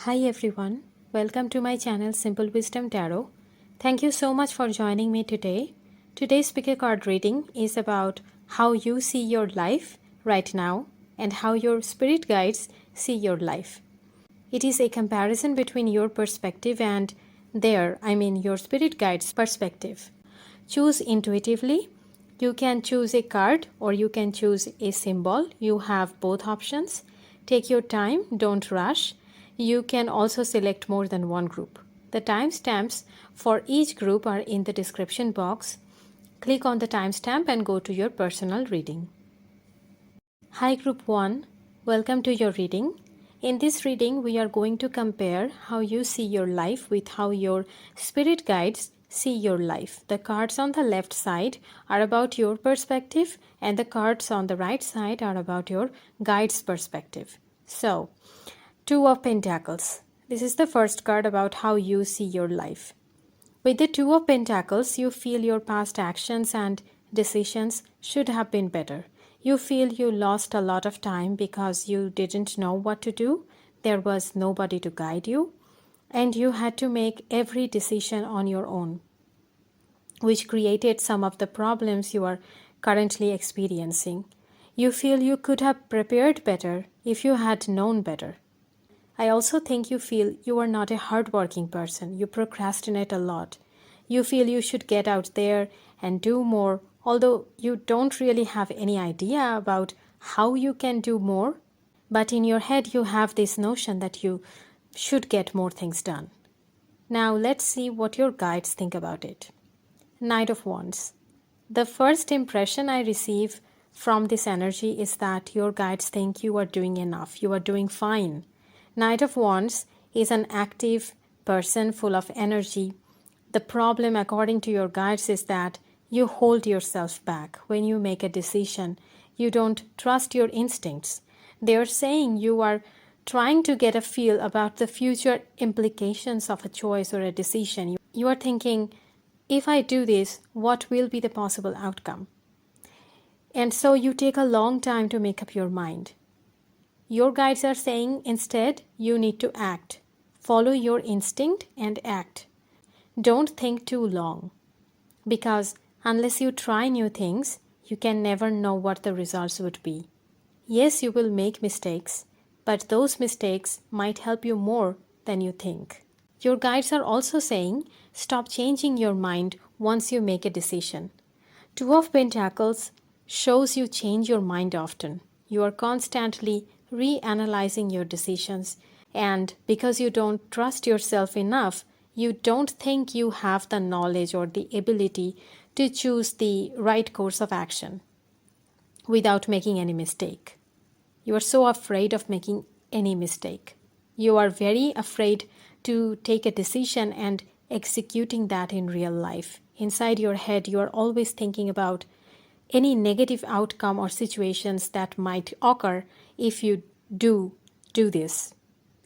Hi everyone, welcome to my channel Simple Wisdom Tarot. Thank you so much for joining me today. Today's pick a card reading is about how you see your life right now and how your spirit guides see your life. It is a comparison between your perspective and your spirit guide's perspective. Choose intuitively. You can choose a card or you can choose a symbol. You have both options. Take your time, don't rush. You can also select more than one group. The timestamps for each group are in the description box. Click on the timestamp and go to your personal reading. Hi Group 1, welcome to your reading. In this reading, we are going to compare how you see your life with how your spirit guides see your life. The cards on the left side are about your perspective and the cards on the right side are about your guide's perspective. So, Two of Pentacles. This is the first card about how you see your life. With the Two of Pentacles, you feel your past actions and decisions should have been better. You feel you lost a lot of time because you didn't know what to do. There was nobody to guide you, and you had to make every decision on your own, which created some of the problems you are currently experiencing. You feel you could have prepared better if you had known better. I also think you feel you are not a hardworking person. You procrastinate a lot. You feel you should get out there and do more, although you don't really have any idea about how you can do more. But in your head, you have this notion that you should get more things done. Now, let's see what your guides think about it. Knight of Wands. The first impression I receive from this energy is that your guides think you are doing enough. You are doing fine. Knight of Wands is an active person full of energy. The problem, according to your guides, is that you hold yourself back when you make a decision. You don't trust your instincts. They are saying you are trying to get a feel about the future implications of a choice or a decision. You are thinking, if I do this, what will be the possible outcome? And so you take a long time to make up your mind. Your guides are saying instead you need to act. Follow your instinct and act. Don't think too long, because unless you try new things, you can never know what the results would be. Yes, you will make mistakes, but those mistakes might help you more than you think. Your guides are also saying stop changing your mind once you make a decision. Two of Pentacles shows you change your mind often. You are constantly reanalyzing your decisions, and because you don't trust yourself enough, you don't think you have the knowledge or the ability to choose the right course of action without making any mistake. You are so afraid of making any mistake. You are very afraid to take a decision and executing that in real life. Inside your head, you are always thinking about any negative outcome or situations that might occur if you do this,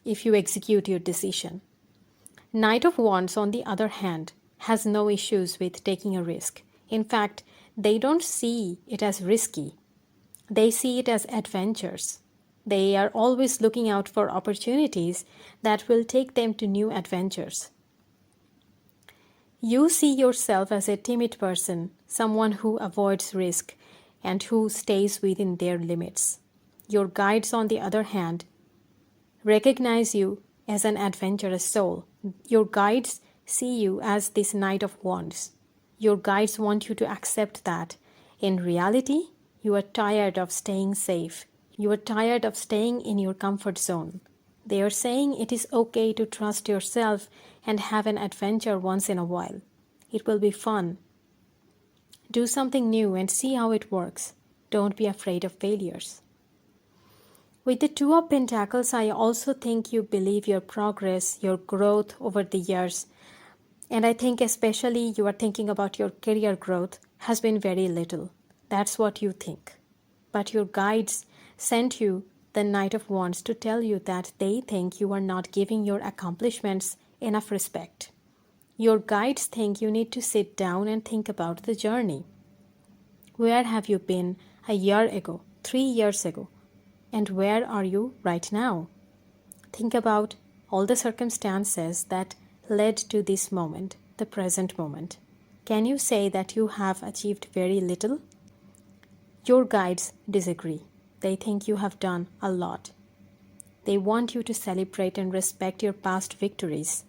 if you execute your decision. Knight of Wands, on the other hand, has no issues with taking a risk. In fact, they don't see it as risky. They see it as adventures. They are always looking out for opportunities that will take them to new adventures. You see yourself as a timid person, someone who avoids risk and who stays within their limits. Your guides, on the other hand, recognize you as an adventurous soul. Your guides see you as this Knight of Wands. Your guides want you to accept that in reality, you are tired of staying safe. You are tired of staying in your comfort zone. They are saying it is okay to trust yourself and have an adventure once in a while. It will be fun. Do something new and see how it works. Don't be afraid of failures. With the Two of Pentacles, I also think you believe your progress, your growth over the years. And I think especially you are thinking about your career growth has been very little. That's what you think. But your guides sent you the Knight of Wands to tell you that they think you are not giving your accomplishments enough respect. Your guides think you need to sit down and think about the journey. Where have you been a year ago, 3 years ago? And where are you right now? Think about all the circumstances that led to this moment, the present moment. Can you say that you have achieved very little? Your guides disagree. They think you have done a lot. They want you to celebrate and respect your past victories,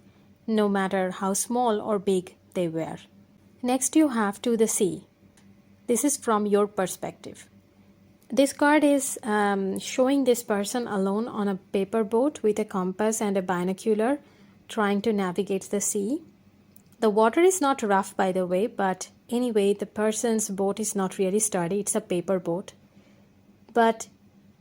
no matter how small or big they were. Next, you have To the Sea. This is from your perspective. This card is showing this person alone on a paper boat with a compass and a binocular trying to navigate the sea. The water is not rough, by the way, but anyway, the person's boat is not really sturdy. It's a paper boat. But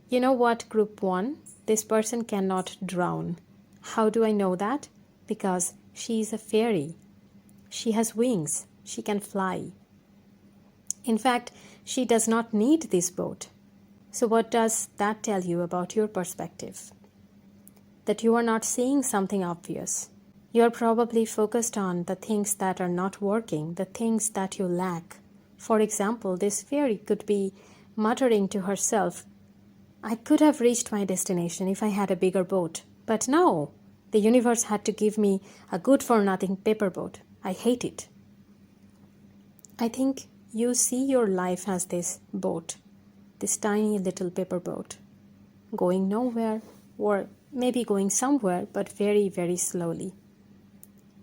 you know what, Group 1? This person cannot drown. How do I know that? Because she is a fairy. She has wings. She can fly. In fact, she does not need this boat. So what does that tell you about your perspective? That you are not seeing something obvious. You are probably focused on the things that are not working, the things that you lack. For example, this fairy could be muttering to herself, I could have reached my destination if I had a bigger boat. But no, the universe had to give me a good-for-nothing paper boat. I hate it. I think you see your life as this boat, this tiny little paper boat, going nowhere or maybe going somewhere, but very, very slowly.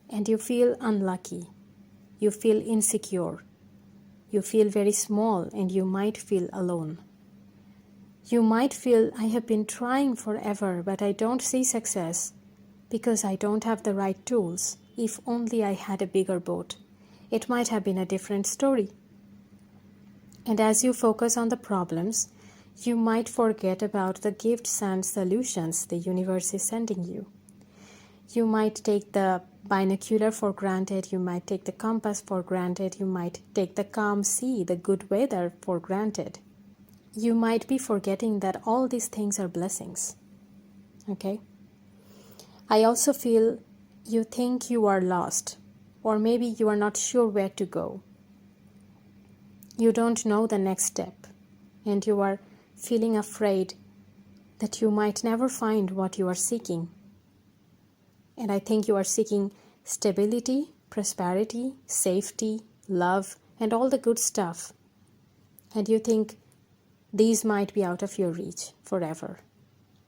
And you feel unlucky. You feel insecure. You feel very small, and you might feel alone. You might feel, I have been trying forever, but I don't see success because I don't have the right tools. If only I had a bigger boat, it might have been a different story. And as you focus on the problems, you might forget about the gifts and solutions the universe is sending you. You might take the binocular for granted, you might take the compass for granted, you might take the calm sea, the good weather for granted. You might be forgetting that all these things are blessings. Okay? I also feel you think you are lost, or maybe you are not sure where to go. You don't know the next step, and you are feeling afraid that you might never find what you are seeking. And I think you are seeking stability, prosperity, safety, love, and all the good stuff. And you think these might be out of your reach forever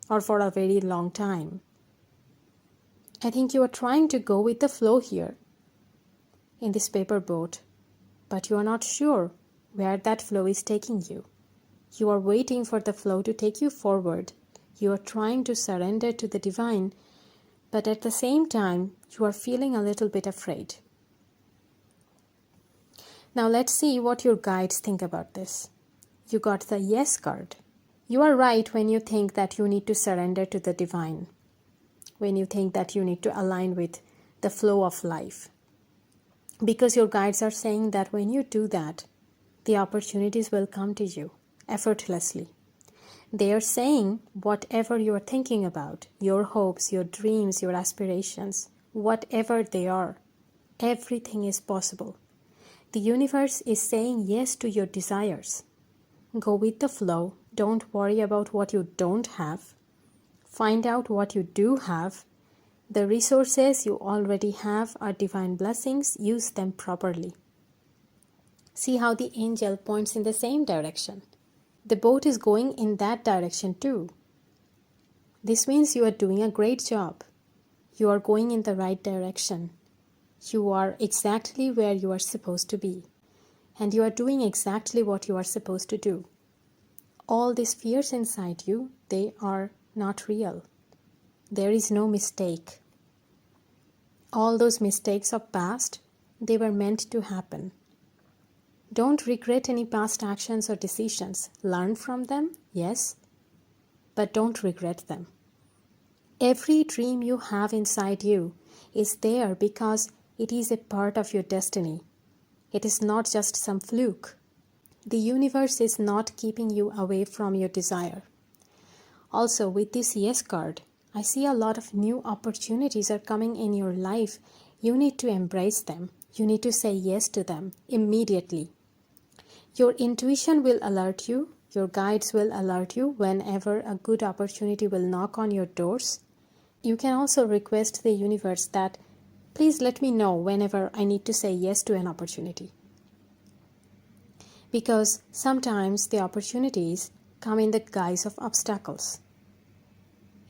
or for a very long time. I think you are trying to go with the flow here in this paper boat, but you are not sure where that flow is taking you. You are waiting for the flow to take you forward. You are trying to surrender to the divine, but at the same time, you are feeling a little bit afraid. Now let's see what your guides think about this. You got the Yes card. You are right when you think that you need to surrender to the divine, when you think that you need to align with the flow of life. Because your guides are saying that when you do that, the opportunities will come to you effortlessly. They are saying whatever you are thinking about, your hopes, your dreams, your aspirations, whatever they are, everything is possible. The universe is saying yes to your desires. Go with the flow. Don't worry about what you don't have. Find out what you do have. The resources you already have are divine blessings. Use them properly. See how the angel points in the same direction. The boat is going in that direction too. This means you are doing a great job. You are going in the right direction. You are exactly where you are supposed to be. And you are doing exactly what you are supposed to do. All these fears inside you, they are not real. There is no mistake. All those mistakes of past, they were meant to happen. Don't regret any past actions or decisions. Learn from them, yes, but don't regret them. Every dream you have inside you is there because it is a part of your destiny. It is not just some fluke. The universe is not keeping you away from your desire. Also, with this Yes card, I see a lot of new opportunities are coming in your life. You need to embrace them. You need to say yes to them immediately. Your intuition will alert you. Your guides will alert you whenever a good opportunity will knock on your doors. you can also request the universe that please let me know whenever I need to say yes to an opportunity. Because sometimes the opportunities come in the guise of obstacles.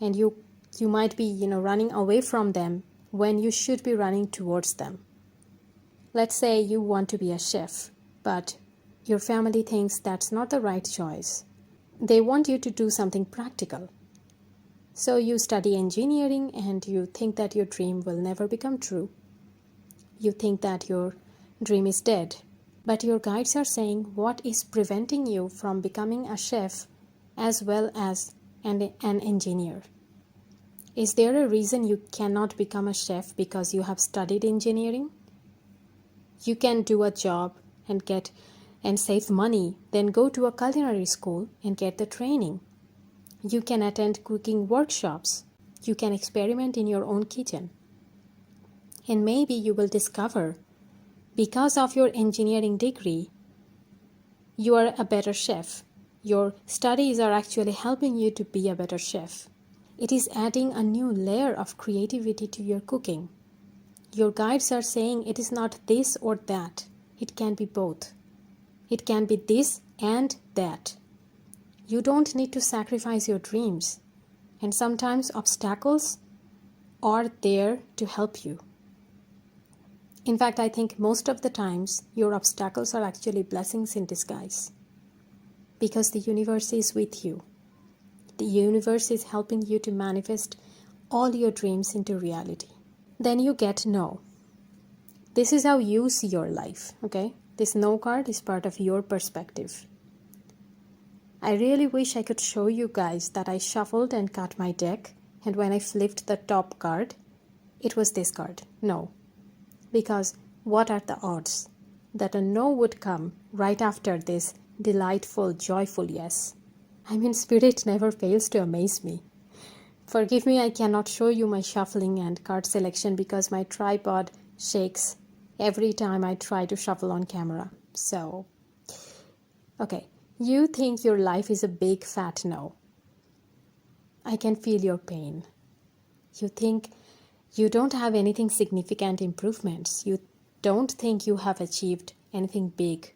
And you might be, running away from them when you should be running towards them. Let's say you want to be a chef, but your family thinks that's not the right choice. They want you to do something practical. So you study engineering and you think that your dream will never become true. You think that your dream is dead. But your guides are saying what is preventing you from becoming a chef as well as an engineer. Is there a reason you cannot become a chef because you have studied engineering? You can do a job and save money, then go to a culinary school and get the training. You can attend cooking workshops. You can experiment in your own kitchen. And maybe you will discover, because of your engineering degree, you are a better chef. Your studies are actually helping you to be a better chef. It is adding a new layer of creativity to your cooking. Your guides are saying it is not this or that. It can be both. It can be this and that. You don't need to sacrifice your dreams. And sometimes obstacles are there to help you. In fact, I think most of the times your obstacles are actually blessings in disguise. Because the universe is with you. The universe is helping you to manifest all your dreams into reality. Then you get no. This is how you see your life, okay? This no card is part of your perspective. I really wish I could show you guys that I shuffled and cut my deck, and when I flipped the top card, it was this card, no. Because what are the odds that a no would come right after this delightful, joyful yes? I mean, spirit never fails to amaze me. Forgive me, I cannot show you my shuffling and card selection because my tripod shakes every time I try to shuffle on camera. So, okay, you think your life is a big fat no. I can feel your pain. You think you don't have anything significant improvements. You don't think you have achieved anything big.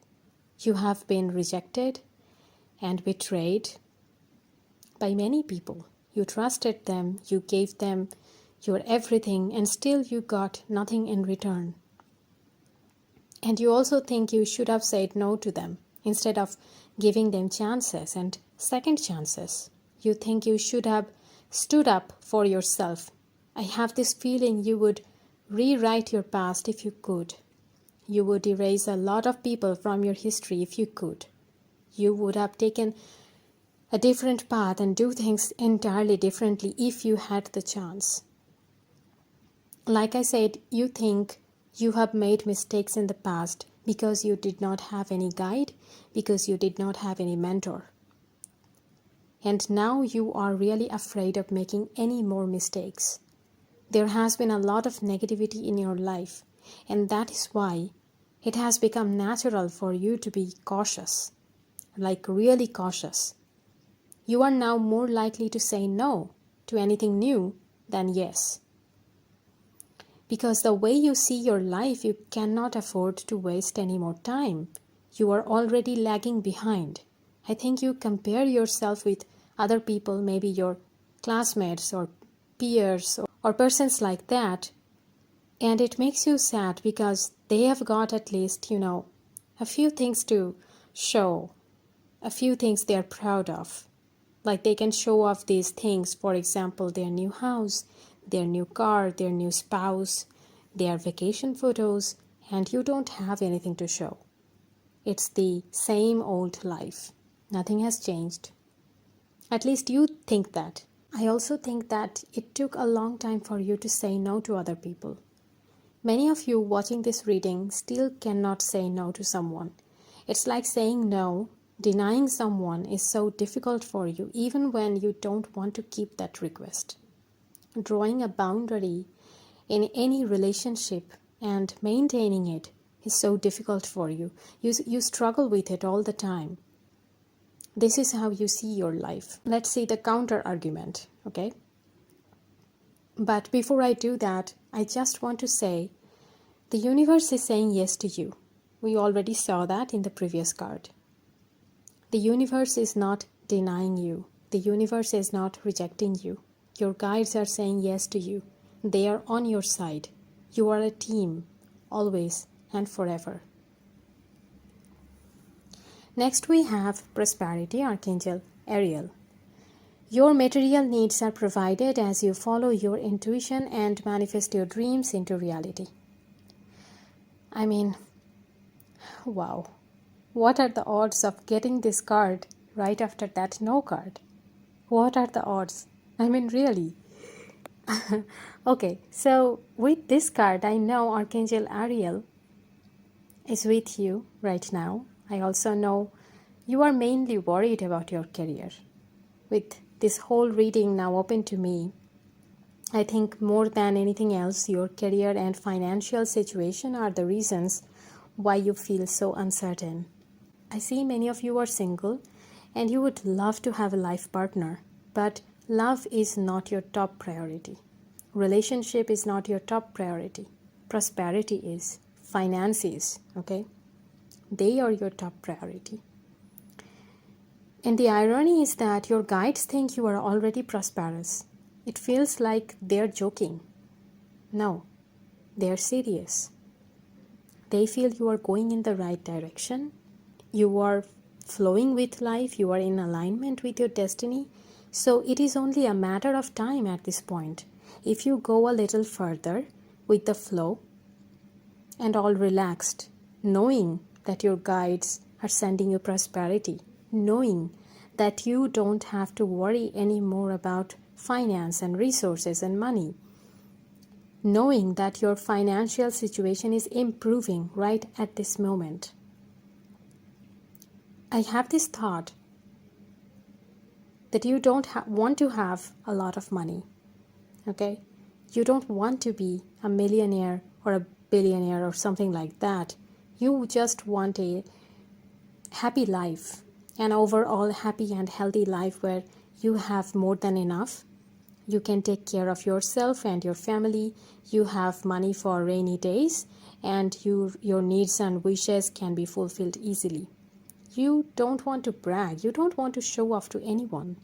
You have been rejected and betrayed by many people. You trusted them, you gave them your everything, and still you got nothing in return. And you also think you should have said no to them instead of giving them chances and second chances. You think you should have stood up for yourself. I have this feeling you would rewrite your past if you could. You would erase a lot of people from your history if you could. You would have taken a different path and do things entirely differently if you had the chance. Like I said, you think you have made mistakes in the past because you did not have any guide, because you did not have any mentor. And now you are really afraid of making any more mistakes. There has been a lot of negativity in your life, and that is why it has become natural for you to be cautious, like really cautious. You are now more likely to say no to anything new than yes. Because the way you see your life, you cannot afford to waste any more time. You are already lagging behind. I think you compare yourself with other people, maybe your classmates or peers or persons like that, and it makes you sad because they have got at least, a few things to show, a few things they are proud of. Like they can show off these things, for example, their new house, their new car, their new spouse, their vacation photos, and you don't have anything to show. It's the same old life. Nothing has changed. At least you think that. I also think that it took a long time for you to say no to other people. Many of you watching this reading still cannot say no to someone. It's like saying no. Denying someone is so difficult for you even when you don't want to keep that request. Drawing a boundary in any relationship and maintaining it is so difficult for you. You struggle with it all the time. This is how you see your life. Let's see the counter argument, okay? But before I do that, I just want to say the universe is saying yes to you. We already saw that in the previous card. The universe is not denying you. The universe is not rejecting you. Your guides are saying yes to you. They are on your side. You are a team, always and forever. Next we have Prosperity, Archangel Uriel. Your material needs are provided as you follow your intuition and manifest your dreams into reality. I mean, wow. What are the odds of getting this card right after that no card? What are the odds? I mean, really. Okay, so with this card, I know Archangel Uriel is with you right now. I also know you are mainly worried about your career. With this whole reading now open to me, I think more than anything else, your career and financial situation are the reasons why you feel so uncertain. I see many of you are single and you would love to have a life partner, but love is not your top priority. Relationship is not your top priority. Prosperity is. Finance is, okay? They are your top priority. And the irony is that your guides think you are already prosperous. It feels like they're joking. No, they're serious. They feel you are going in the right direction. You are flowing with life. You are in alignment with your destiny. So it is only a matter of time at this point. If you go a little further with the flow and all relaxed, knowing that your guides are sending you prosperity, knowing that you don't have to worry anymore about finance and resources and money, knowing that your financial situation is improving right at this moment. I have this thought that you don't want to have a lot of money, okay? You don't want to be a millionaire or a billionaire or something like that. You just want a happy life, an overall happy and healthy life where you have more than enough. You can take care of yourself and your family. You have money for rainy days, and your needs and wishes can be fulfilled easily. You don't want to brag. You don't want to show off to anyone.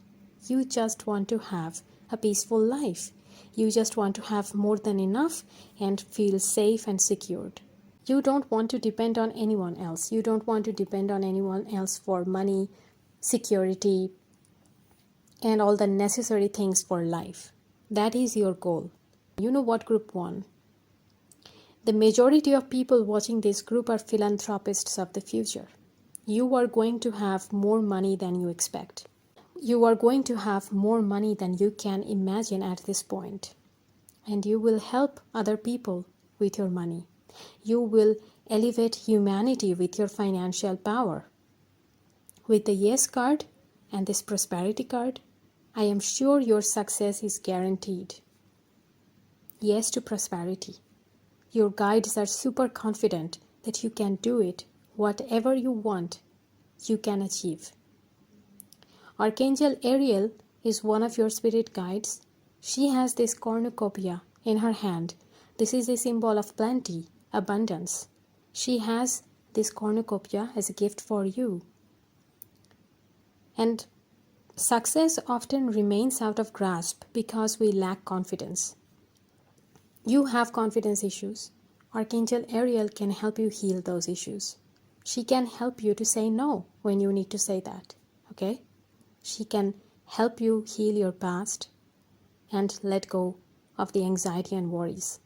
You just want to have a peaceful life. You just want to have more than enough and feel safe and secured. You don't want to depend on anyone else. You don't want to depend on anyone else for money, security, and all the necessary things for life. That is your goal. You know what, Group 1? The majority of people watching this group are philanthropists of the future. You are going to have more money than you expect. You are going to have more money than you can imagine at this point. And you will help other people with your money. You will elevate humanity with your financial power. With the Yes card and this Prosperity card, I am sure your success is guaranteed. Yes to prosperity. Your guides are super confident that you can do it. Whatever you want, you can achieve. Archangel Uriel is one of your spirit guides. She has this cornucopia in her hand. This is a symbol of plenty, abundance. She has this cornucopia as a gift for you. And success often remains out of grasp because we lack confidence. You have confidence issues. Archangel Uriel can help you heal those issues. She can help you to say no when you need to say that, okay? She can help you heal your past and let go of the anxiety and worries.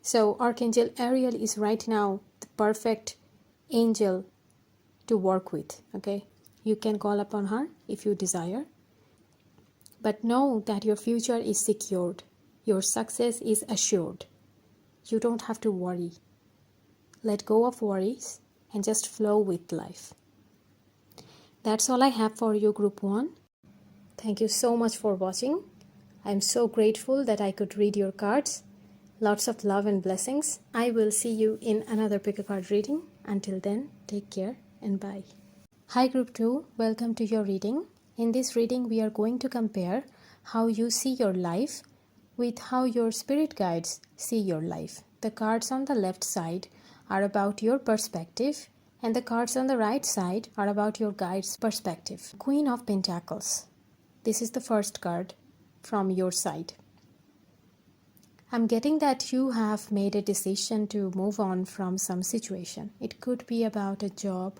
So Archangel Uriel is right now the perfect angel to work with, okay? You can call upon her if you desire. But know that your future is secured. Your success is assured. You don't have to worry. Let go of worries and just flow with life. That's all I have for you, Group 1. Thank you so much for watching. I'm so grateful that I could read your cards. Lots of love and blessings. I will see you in another pick a card reading. Until then, take care and bye. Hi Group 2, welcome to your reading. In this reading, we are going to compare how you see your life with how your spirit guides see your life. The cards on the left side are about your perspective, and the cards on the right side are about your guide's perspective. Queen of Pentacles. This is the first card from your side. I'm getting that you have made a decision to move on from some situation. It could be about a job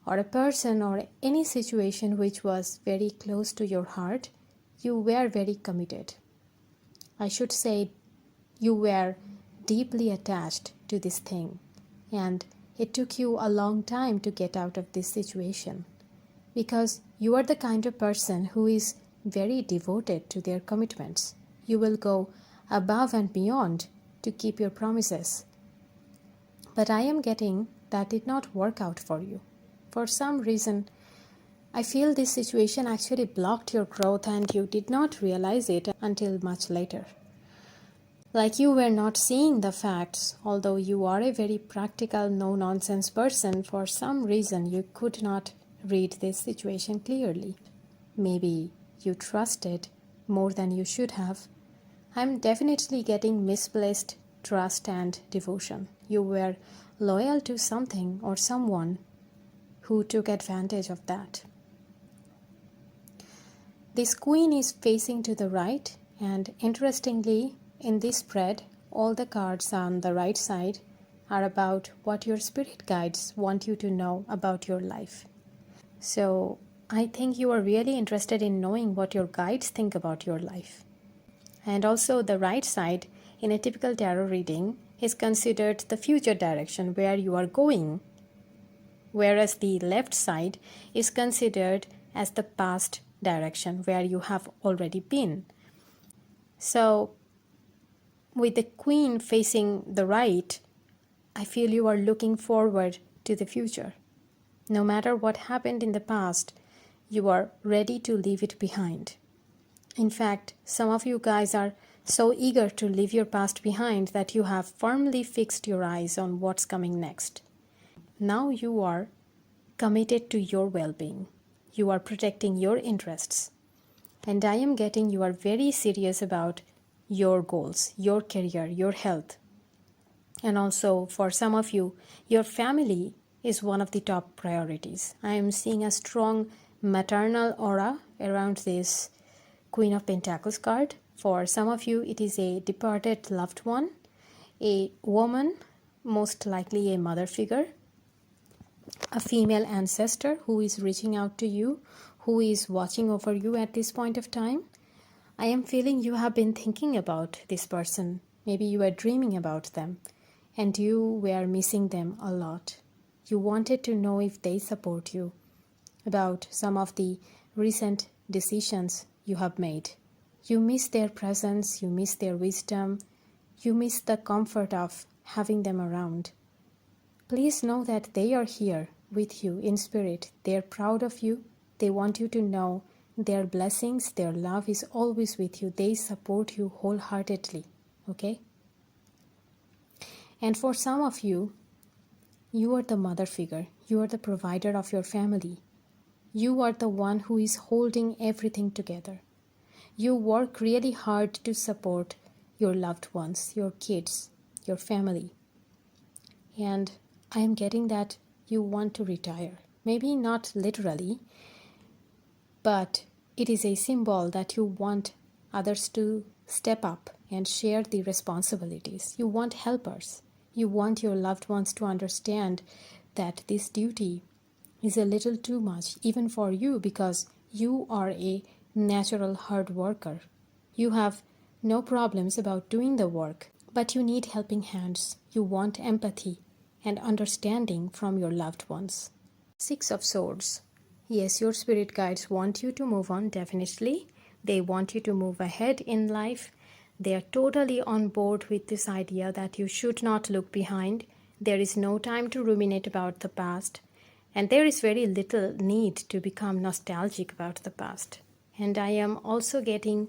or a person or any situation which was very close to your heart. You were very committed. I should say you were deeply attached to this thing, and it took you a long time to get out of this situation because you are the kind of person who is very devoted to their commitments. You will go above and beyond to keep your promises. But I am getting that did not work out for you. For some reason, I feel this situation actually blocked your growth and you did not realize it until much later. Like you were not seeing the facts, although you are a very practical, no-nonsense person, for some reason you could not read this situation clearly. Maybe you trusted more than you should have. I'm definitely getting misplaced trust and devotion. You were loyal to something or someone who took advantage of that. This queen is facing to the right, and interestingly, in this spread, all the cards on the right side are about what your spirit guides want you to know about your life. So I think you are really interested in knowing what your guides think about your life. And also the right side in a typical tarot reading is considered the future direction where you are going, whereas the left side is considered as the past direction where you have already been. So with the queen facing the right, I feel you are looking forward to the future. No matter what happened in the past, you are ready to leave it behind. In fact, some of you guys are so eager to leave your past behind that you have firmly fixed your eyes on what's coming next. Now you are committed to your well-being. You are protecting your interests. And I am getting you are very serious about your goals, your career, your health. And also for some of you, your family is one of the top priorities. I am seeing a strong maternal aura around this Queen of Pentacles card. For some of you, it is a departed loved one, a woman, most likely a mother figure, a female ancestor who is reaching out to you, who is watching over you at this point of time. I am feeling you have been thinking about this person. Maybe you were dreaming about them and you were missing them a lot. You wanted to know if they support you, about some of the recent decisions you have made. You miss their presence, you miss their wisdom, you miss the comfort of having them around. Please know that they are here with you in spirit. They are proud of you. They want you to know their blessings, their love is always with you. They support you wholeheartedly. Okay? And for some of you, you are the mother figure. You are the provider of your family. You are the one who is holding everything together. You work really hard to support your loved ones, your kids, your family. And I am getting that you want to retire. Maybe not literally, but it is a symbol that you want others to step up and share the responsibilities. You want helpers. You want your loved ones to understand that this duty is a little too much even for you because you are a natural hard worker. You have no problems about doing the work, but you need helping hands. You want empathy and understanding from your loved ones. Six of Swords. Yes, your spirit guides want you to move on, definitely. They want you to move ahead in life. They are totally on board with this idea that you should not look behind. There is no time to ruminate about the past. And there is very little need to become nostalgic about the past. And I am also getting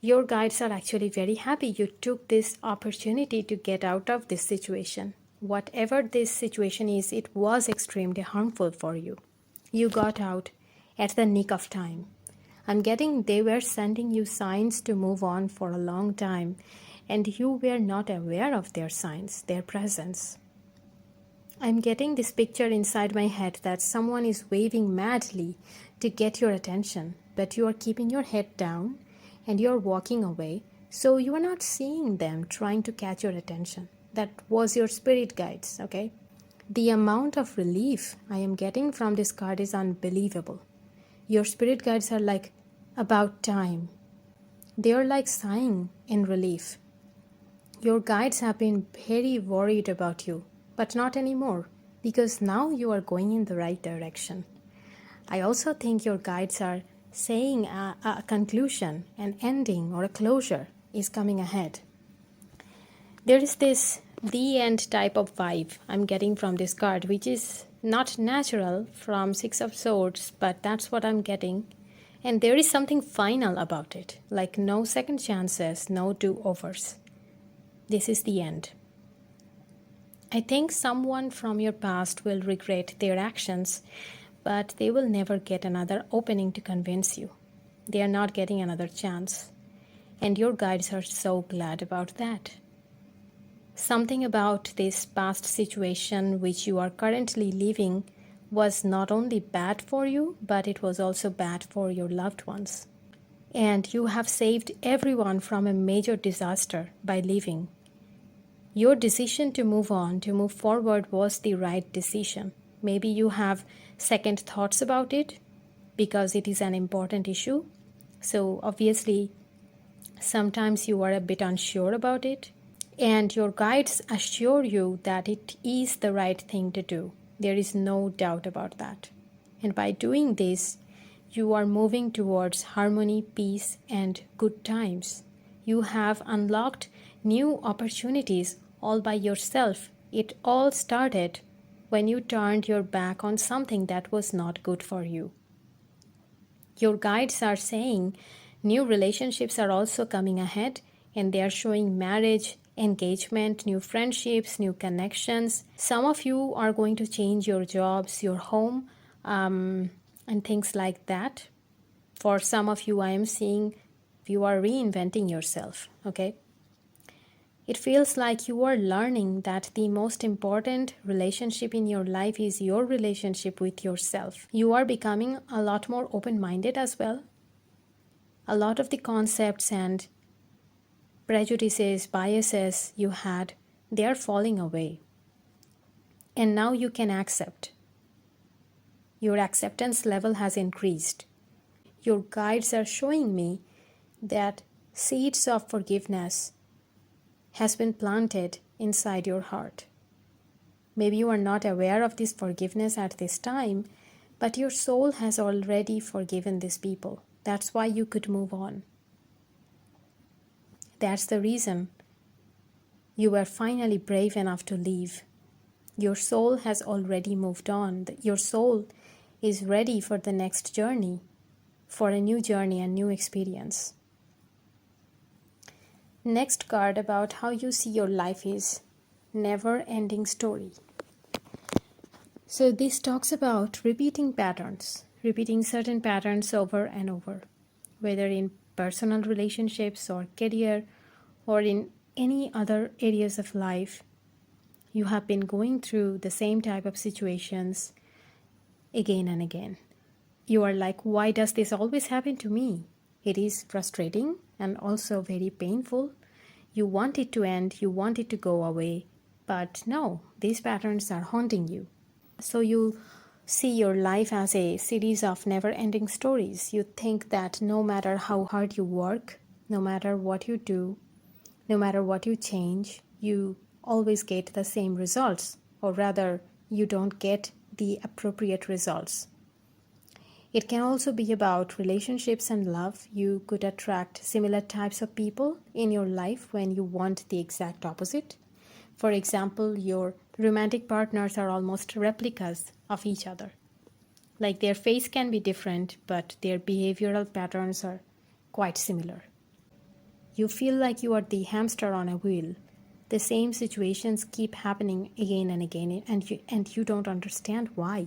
your guides are actually very happy you took this opportunity to get out of this situation. Whatever this situation is, it was extremely harmful for you. You got out at the nick of time. I'm getting they were sending you signs to move on for a long time, and you were not aware of their signs, their presence. I'm getting this picture inside my head that someone is waving madly to get your attention, but you are keeping your head down and you're walking away, so you are not seeing them trying to catch your attention. That was your spirit guides, okay? The amount of relief I am getting from this card is unbelievable. Your spirit guides are like, about time. They are like sighing in relief. Your guides have been very worried about you, but not anymore, because now you are going in the right direction. I also think your guides are saying a conclusion, an ending, or a closure is coming ahead. There is this the end type of vibe I'm getting from this card, which is not natural from Six of Swords, but that's what I'm getting. And there is something final about it, like no second chances, no do-overs. This is the end. I think someone from your past will regret their actions, but they will never get another opening to convince you. They are not getting another chance. And your guides are so glad about that. Something about this past situation which you are currently living was not only bad for you, but it was also bad for your loved ones. And you have saved everyone from a major disaster by leaving. Your decision to move on, to move forward was the right decision. Maybe you have second thoughts about it because it is an important issue. So obviously, sometimes you are a bit unsure about it. And your guides assure you that it is the right thing to do. There is no doubt about that. And by doing this, you are moving towards harmony, peace, and good times. You have unlocked new opportunities all by yourself. It all started when you turned your back on something that was not good for you. Your guides are saying new relationships are also coming ahead, and they are showing marriage, engagement, new friendships, new connections. Some of you are going to change your jobs, your home, and things like that. For some of you, I am seeing you are reinventing yourself, okay? It feels like you are learning that the most important relationship in your life is your relationship with yourself. You are becoming a lot more open-minded as well. A lot of the concepts and prejudices, biases you had, they are falling away. And now you can accept. Your acceptance level has increased. Your guides are showing me that seeds of forgiveness has been planted inside your heart. Maybe you are not aware of this forgiveness at this time, but your soul has already forgiven these people. That's why you could move on. That's the reason you were finally brave enough to leave. Your soul has already moved on. Your soul is ready for the next journey, for a new journey and new experience. Next card about how you see your life is never-ending story. So this talks about repeating patterns, repeating certain patterns over and over, whether in personal relationships or career or in any other areas of life. You have been going through the same type of situations again and again. You are like, why does this always happen to me? It is frustrating and also very painful. You want it to end, you want it to go away, but no, these patterns are haunting you. So you see your life as a series of never-ending stories. You think that no matter how hard you work, no matter what you do, no matter what you change, you always get the same results, or rather, you don't get the appropriate results. It can also be about relationships and love. You could attract similar types of people in your life when you want the exact opposite. For example, your romantic partners are almost replicas of each other. Like their face can be different, but their behavioral patterns are quite similar. You feel like you are the hamster on a wheel. The same situations keep happening again and again, and you don't understand why.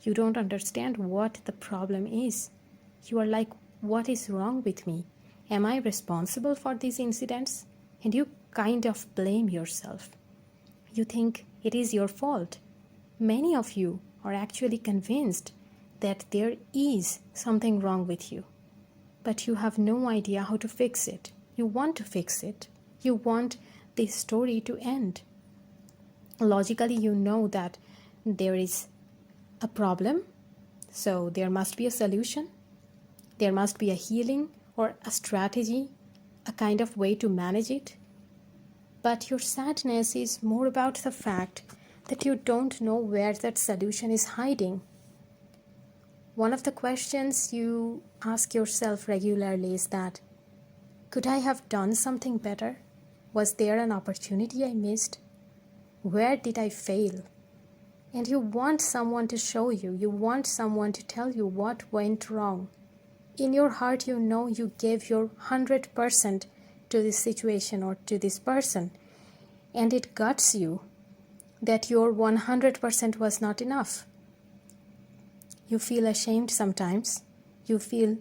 You don't understand what the problem is. You are like, what is wrong with me? Am I responsible for these incidents? And you kind of blame yourself. You think it is your fault. Many of you are actually convinced that there is something wrong with you, but you have no idea how to fix it. You want to fix it. You want this story to end. Logically, you know that there is a problem, so there must be a solution. There must be a healing or a strategy, a kind of way to manage it. But your sadness is more about the fact that you don't know where that solution is hiding. One of the questions you ask yourself regularly is that, could I have done something better? Was there an opportunity I missed? Where did I fail? And you want someone to show you. You want someone to tell you what went wrong. In your heart, you know you gave your 100% to this situation or to this person. And it guts you that your 100% was not enough. You feel ashamed sometimes. You feel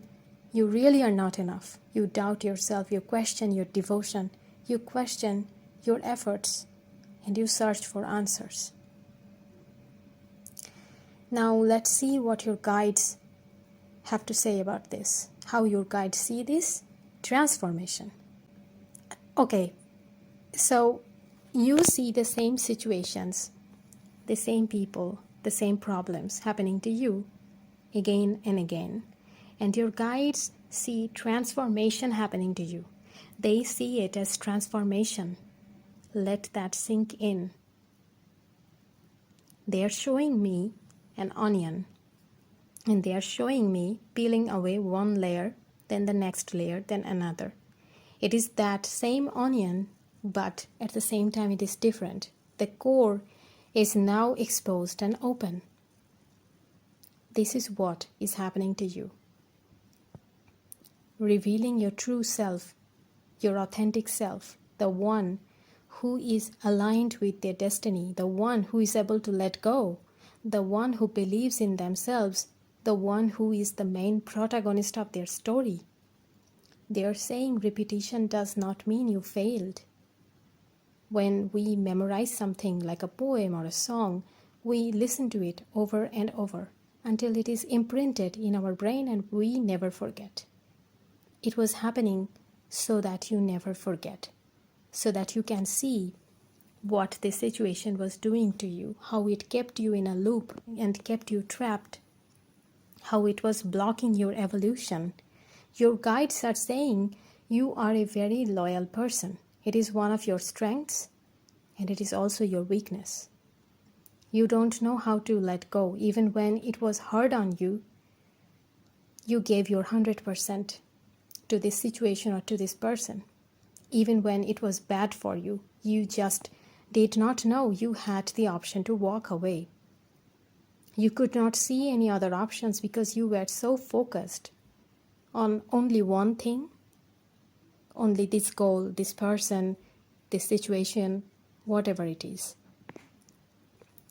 you really are not enough. You doubt yourself. You question your devotion. You question your efforts. And you search for answers. Now let's see what your guides have to say about this. How your guides see this transformation. Okay, so you see the same situations, the same people, the same problems happening to you again and again. And your guides see transformation happening to you. They see it as transformation. Let that sink in. They are showing me an onion. And they are showing me peeling away one layer, then the next layer, then another. It is that same onion, but at the same time it is different. The core is now exposed and open. This is what is happening to you. Revealing your true self, your authentic self, the one who is aligned with their destiny, the one who is able to let go, the one who believes in themselves, the one who is the main protagonist of their story. They are saying repetition does not mean you failed. When we memorize something like a poem or a song, we listen to it over and over until it is imprinted in our brain and we never forget. It was happening so that you never forget, so that you can see what the situation was doing to you, how it kept you in a loop and kept you trapped, how it was blocking your evolution. Your guides are saying you are a very loyal person. It is one of your strengths and it is also your weakness. You don't know how to let go. Even when it was hard on you, you gave your 100% to this situation or to this person. Even when it was bad for you, you just did not know you had the option to walk away. You could not see any other options because you were so focused on only one thing, only this goal, this person, this situation, whatever it is.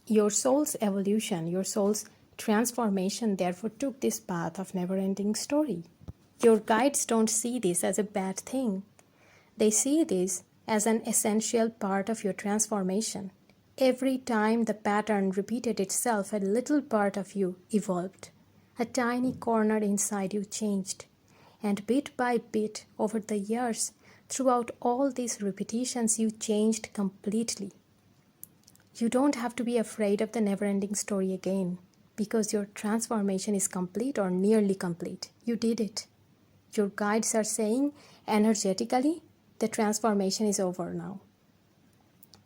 Your soul's evolution, your soul's transformation, therefore, took this path of never-ending story. Your guides don't see this as a bad thing. They see this as an essential part of your transformation. Every time the pattern repeated itself, a little part of you evolved. A tiny corner inside you changed. And bit by bit, over the years, throughout all these repetitions, you changed completely. You don't have to be afraid of the never-ending story again, because your transformation is complete or nearly complete. You did it. Your guides are saying, energetically, the transformation is over now.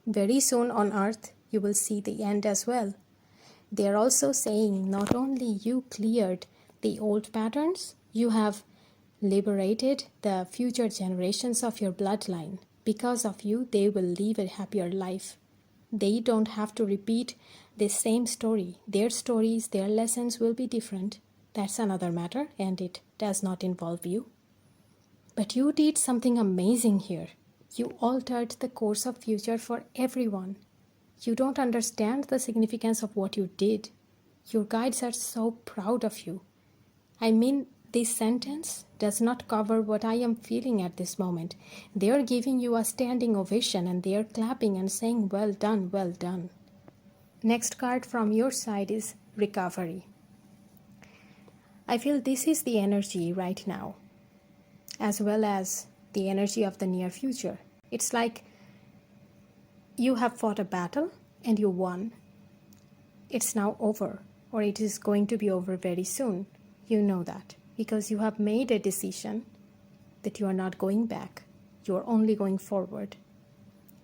Very soon on earth, you will see the end as well. They are also saying not only you cleared the old patterns, you have liberated the future generations of your bloodline. Because of you, they will live a happier life. They don't have to repeat the same story. Their stories, their lessons will be different. That's another matter, and it does not involve you. But you did something amazing here. You altered the course of future for everyone. You don't understand the significance of what you did. Your guides are so proud of you. I mean, this sentence does not cover what I am feeling at this moment. They are giving you a standing ovation and they are clapping and saying, well done, well done. Next card from your side is recovery. I feel this is the energy right now, as well as the energy of the near future. It's like you have fought a battle and you won. It's now over, or it is going to be over very soon. You know that because you have made a decision that you are not going back. You are only going forward.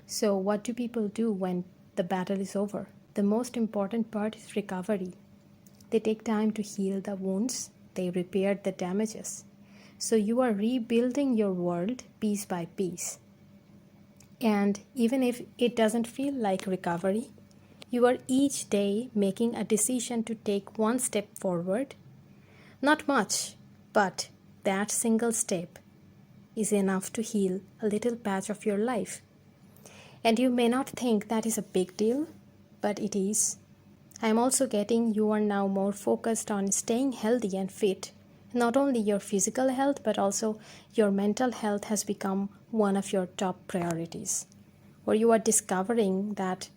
So what do people do when the battle is over? The most important part is recovery. They take time to heal the wounds. They repair the damages. So you are rebuilding your world piece by piece. And even if it doesn't feel like recovery, you are each day making a decision to take one step forward. Not much, but that single step is enough to heal a little patch of your life. And you may not think that is a big deal, but it is. I am also getting you are now more focused on staying healthy and fit. Not only your physical health, but also your mental health has become one of your top priorities. Or you are discovering that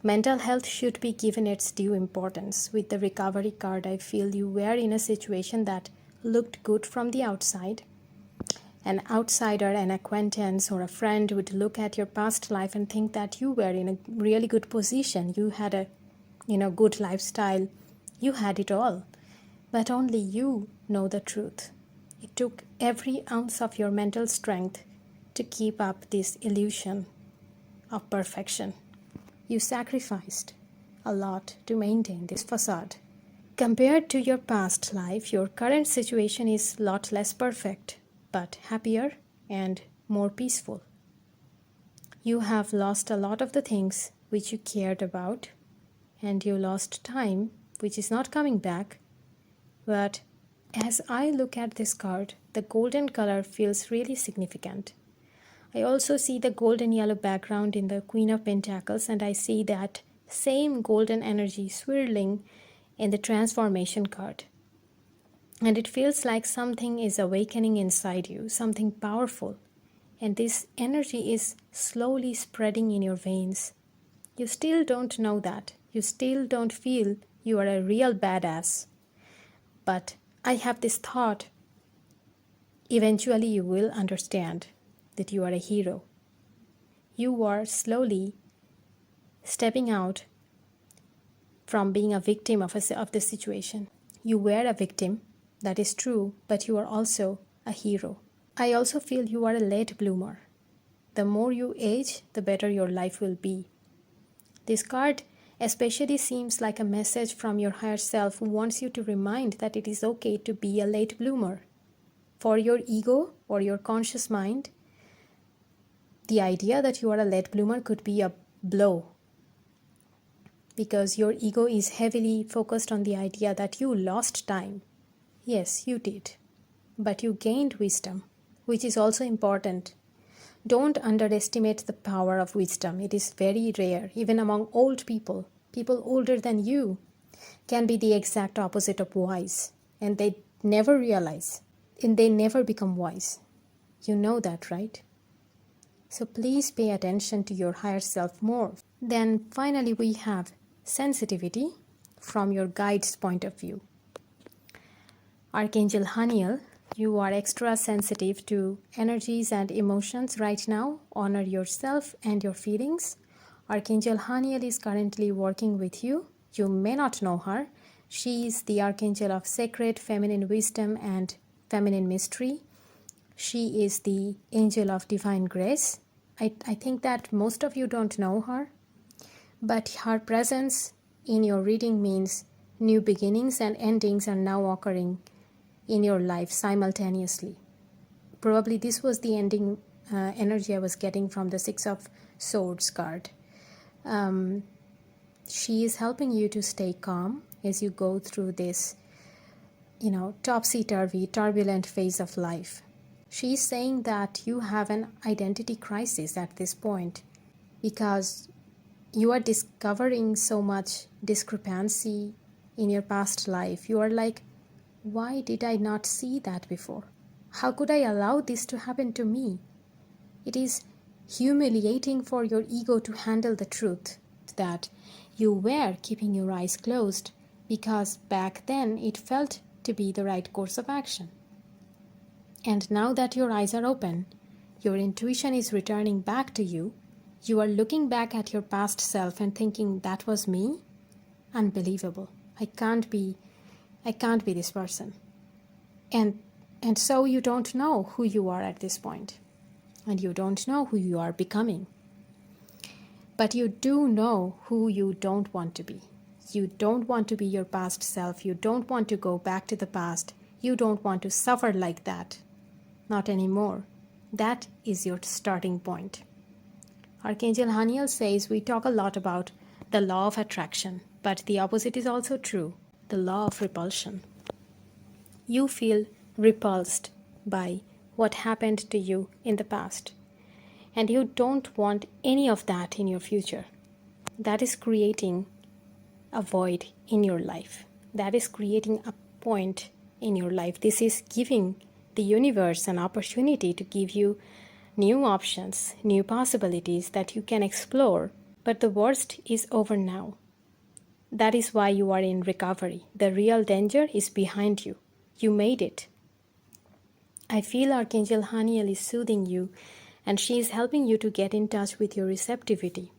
mental health should be given its due importance. With the recovery card, I feel you were in a situation that looked good from the outside. An outsider, an acquaintance, or a friend would look at your past life and think that you were in a really good position. You had a good lifestyle. You had it all. But only you know the truth. It took every ounce of your mental strength to keep up this illusion of perfection. You sacrificed a lot to maintain this facade. Compared to your past life, your current situation is a lot less perfect, but happier and more peaceful. You have lost a lot of the things which you cared about, and you lost time, which is not coming back. But as I look at this card, the golden color feels really significant. I also see the golden yellow background in the Queen of Pentacles, and I see that same golden energy swirling in the transformation card. And it feels like something is awakening inside you, something powerful. And this energy is slowly spreading in your veins. You still don't know that. You still don't feel you are a real badass. But I have this thought, eventually you will understand that you are a hero. You are slowly stepping out from being a victim of the situation. You were a victim, that is true, but you are also a hero. I also feel you are a late bloomer. The more you age, the better your life will be. This card especially seems like a message from your higher self who wants you to remind that it is okay to be a late bloomer. For your ego or your conscious mind, the idea that you are a late bloomer could be a blow, because your ego is heavily focused on the idea that you lost time. Yes, you did, but you gained wisdom, which is also important. Don't underestimate the power of wisdom. It is very rare. Even among old people, people older than you can be the exact opposite of wise, and they never realize, and they never become wise. You know that, right? So please pay attention to your higher self more. Then finally we have sensitivity from your guide's point of view. Archangel Haniel, you are extra sensitive to energies and emotions right now. Honor yourself and your feelings. Archangel Haniel is currently working with you. You may not know her. She is the Archangel of sacred feminine wisdom and feminine mystery. She is the angel of divine grace. I think that most of you don't know her, but her presence in your reading means new beginnings and endings are now occurring in your life simultaneously. Probably this was the ending energy I was getting from the Six of Swords card. She is helping you to stay calm as you go through this, topsy-turvy, turbulent phase of life. She is saying that you have an identity crisis at this point because you are discovering so much discrepancy in your past life. You are like Why did I not see that before? How could I allow this to happen to me? It is humiliating for your ego to handle the truth that you were keeping your eyes closed because back then it felt to be the right course of action. And now that your eyes are open, your intuition is returning back to you. You are looking back at your past self and thinking, that was me? Unbelievable. I can't be this person. And so you don't know who you are at this point. And you don't know who you are becoming. But you do know who you don't want to be. You don't want to be your past self. You don't want to go back to the past. You don't want to suffer like that. Not anymore. That is your starting point. Archangel Haniel says we talk a lot about the law of attraction, but the opposite is also true, the law of repulsion. You feel repulsed by what happened to you in the past, and you don't want any of that in your future. That is creating a void in your life. That is creating a point in your life. This is giving the universe an opportunity to give you new options, new possibilities that you can explore. But the worst is over now. That is why you are in recovery. The real danger is behind you. You made it. I feel Archangel Haniel is soothing you, and she is helping you to get in touch with your receptivity.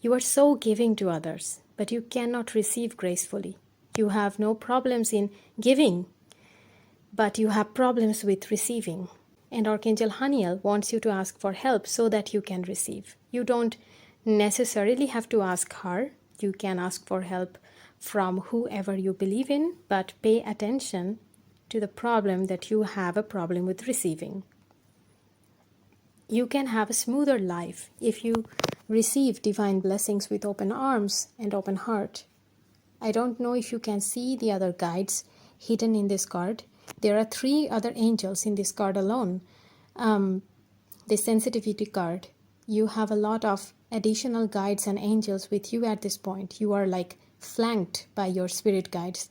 You are so giving to others, but you cannot receive gracefully. You have no problems in giving, but you have problems with receiving. And Archangel Haniel wants you to ask for help so that you can receive. You don't necessarily have to ask her. You can ask for help from whoever you believe in, but pay attention to the problem that you have a problem with receiving. You can have a smoother life if you receive divine blessings with open arms and open heart. I don't know if you can see the other guides hidden in this card. There are 3 other angels in this card alone. The sensitivity card. You have a lot of additional guides and angels with you at this point. You are like flanked by your spirit guides.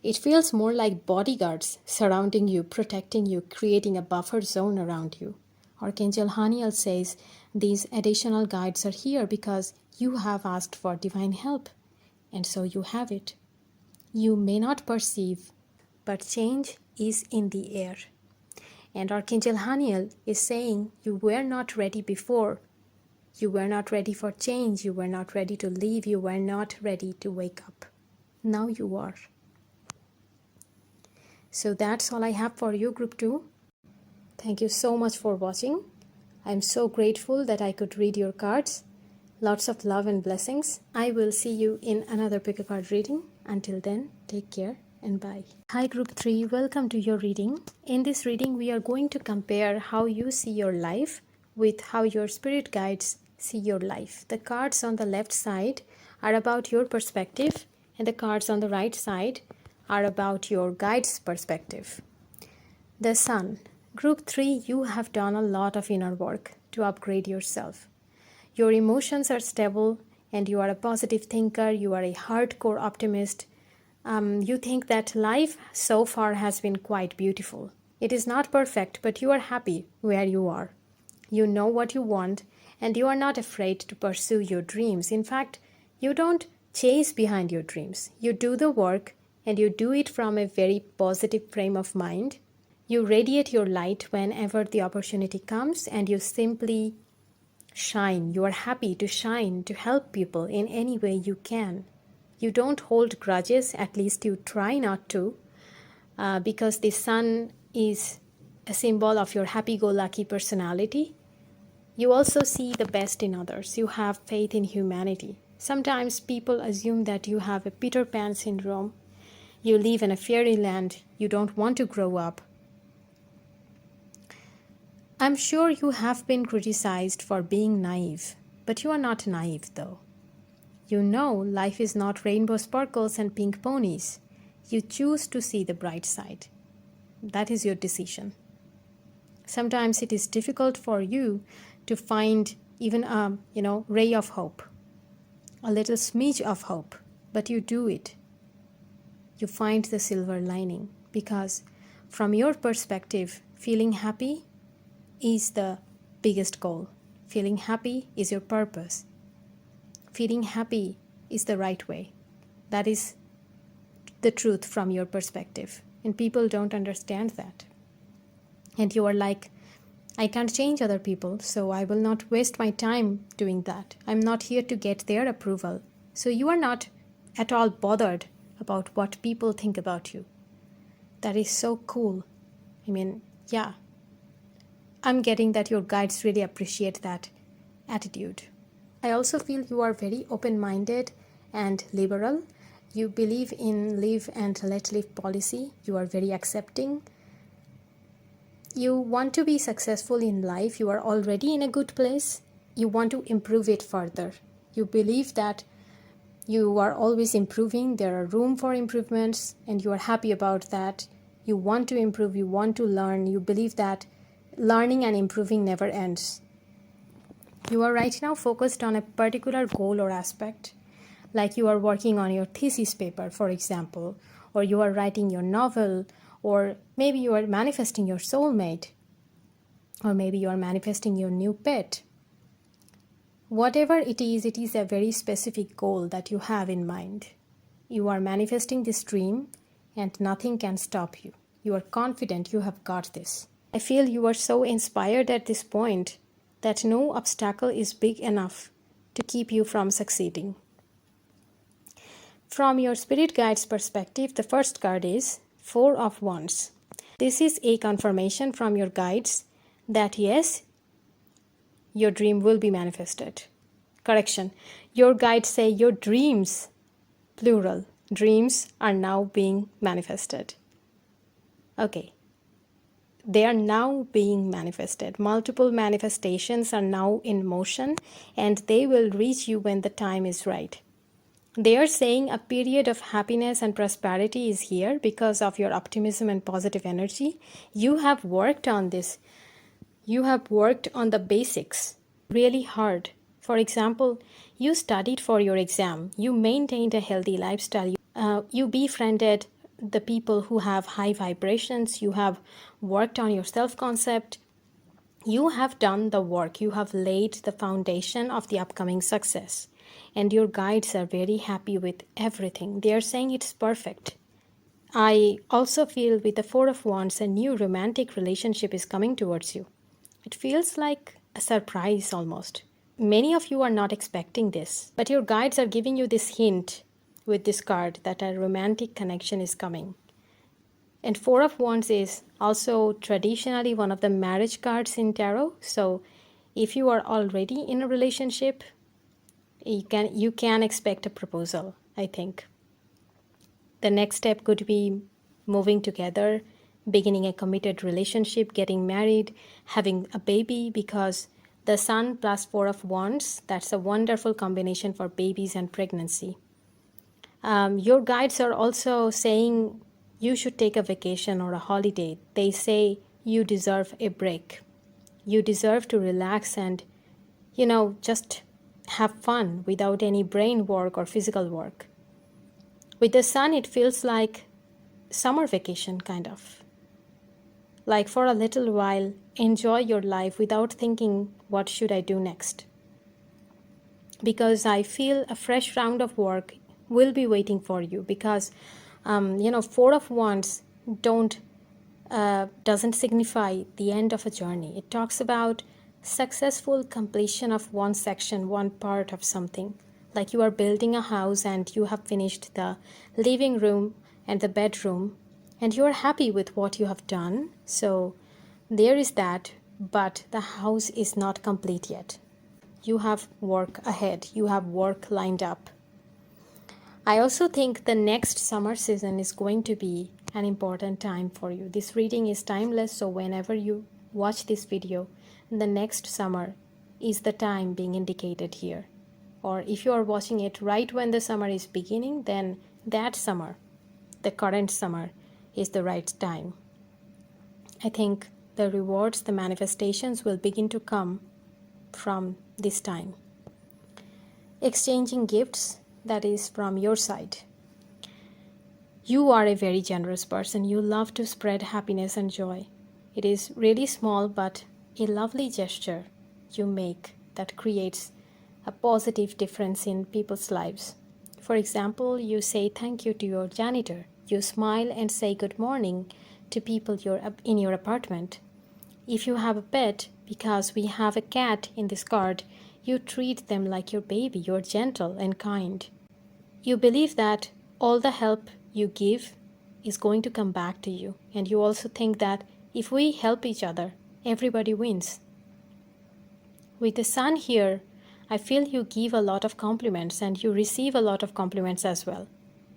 It feels more like bodyguards surrounding you, protecting you, creating a buffer zone around you. Archangel Haniel says these additional guides are here because you have asked for divine help, and so you have it. You may not perceive, but change is in the air. And Archangel Haniel is saying you were not ready before. You were not ready for change. You were not ready to leave. You were not ready to wake up. Now you are. So that's all I have for you, Group 2. Thank you so much for watching. I'm so grateful that I could read your cards. Lots of love and blessings. I will see you in another pick a card reading. Until then, take care and bye. Hi Group 3, welcome to your reading. In this reading, we are going to compare how you see your life with how your spirit guides see your life. The cards on the left side are about your perspective, and the cards on the right side are about your guide's perspective. The Sun. Group 3, you have done a lot of inner work to upgrade yourself. Your emotions are stable and you are a positive thinker. You are a hardcore optimist. You think that life so far has been quite beautiful. It is not perfect, but you are happy where you are. You know what you want and you are not afraid to pursue your dreams. In fact, you don't chase behind your dreams. You do the work and you do it from a very positive frame of mind. You radiate your light whenever the opportunity comes and you simply shine. You are happy to shine, to help people in any way you can. You don't hold grudges, at least you try not to, because the Sun is a symbol of your happy-go-lucky personality. You also see the best in others. You have faith in humanity. Sometimes people assume that you have a Peter Pan syndrome. You live in a fairyland. You don't want to grow up. I'm sure you have been criticized for being naive, but you are not naive though. You know life is not rainbow sparkles and pink ponies. You choose to see the bright side. That is your decision. Sometimes it is difficult for you to find even a ray of hope, a little smidge of hope, but you do it. you find the silver lining, because from your perspective, feeling happy is the biggest goal. Feeling happy is your purpose. Feeling happy is the right way. That is the truth from your perspective. And people don't understand that. And you are like, I can't change other people, so I will not waste my time doing that. I'm not here to get their approval. So you are not at all bothered about what people think about you. That is so cool. I mean, yeah. I'm getting that your guides really appreciate that attitude. I also feel you are very open-minded and liberal. You believe in live and let live policy. You are very accepting. You want to be successful in life. You are already in a good place. You want to improve it further. You believe that you are always improving. There are room for improvements, and you are happy about that. You want to improve. You want to learn. You believe that learning and improving never ends. You are right now focused on a particular goal or aspect, like you are working on your thesis paper, for example, or you are writing your novel, or maybe you are manifesting your soulmate, or maybe you are manifesting your new pet. Whatever it is a very specific goal that you have in mind. You are manifesting this dream, and nothing can stop you. You are confident you have got this. I feel you are so inspired at this point that no obstacle is big enough to keep you from succeeding. From your spirit guide's perspective, the first card is Four of Wands. This is a confirmation from your guides that yes, your dream will be manifested. Correction. Your guides say your dreams, plural, dreams are now being manifested. Okay. They are now being manifested. Multiple manifestations are now in motion, and they will reach you when the time is right. They are saying a period of happiness and prosperity is here because of your optimism and positive energy. You have worked on this. You have worked on the basics really hard. For example, you studied for your exam. You maintained a healthy lifestyle. You befriended the people who have high vibrations. You have worked on your self-concept. You have done the work. You have laid the foundation of the upcoming success. And your guides are very happy with everything. They are saying it's perfect. I also feel with the Four of Wands, a new romantic relationship is coming towards you. It feels like a surprise almost. Many of you are not expecting this, but your guides are giving you this hint with this card that a romantic connection is coming. And Four of Wands is also traditionally one of the marriage cards in tarot. So if you are already in a relationship, you can expect a proposal, I think. The next step could be moving together, beginning a committed relationship, getting married, having a baby, because the Sun plus Four of Wands, that's a wonderful combination for babies and pregnancy. Your guides are also saying you should take a vacation or a holiday. They say you deserve a break. You deserve to relax and, just have fun without any brain work or physical work. With the Sun, it feels like summer vacation, kind of. Like for a little while, enjoy your life without thinking, what should I do next? Because I feel a fresh round of work will be waiting for you, because, Four of Wands doesn't signify the end of a journey. It talks about successful completion of one section, one part of something. Like you are building a house and you have finished the living room and the bedroom, and you are happy with what you have done. So there is that, but the house is not complete yet. You have work ahead. You have work lined up. I also think the next summer season is going to be an important time for you. This reading is timeless, so whenever you watch this video, the next summer is the time being indicated here. Or if you are watching it right when the summer is beginning, then that summer, the current summer, is the right time. I think the rewards, the manifestations will begin to come from this time. Exchanging gifts, that is from your side. You are a very generous person. You love to spread happiness and joy. It is really small but a lovely gesture you make that creates a positive difference in people's lives. For example, you say thank you to your janitor. You smile and say good morning to people in your apartment. If you have a pet, because we have a cat in this card, you treat them like your baby. You're gentle and kind. You believe that all the help you give is going to come back to you. And you also think that if we help each other, everybody wins. With the sun here, I feel you give a lot of compliments and you receive a lot of compliments as well.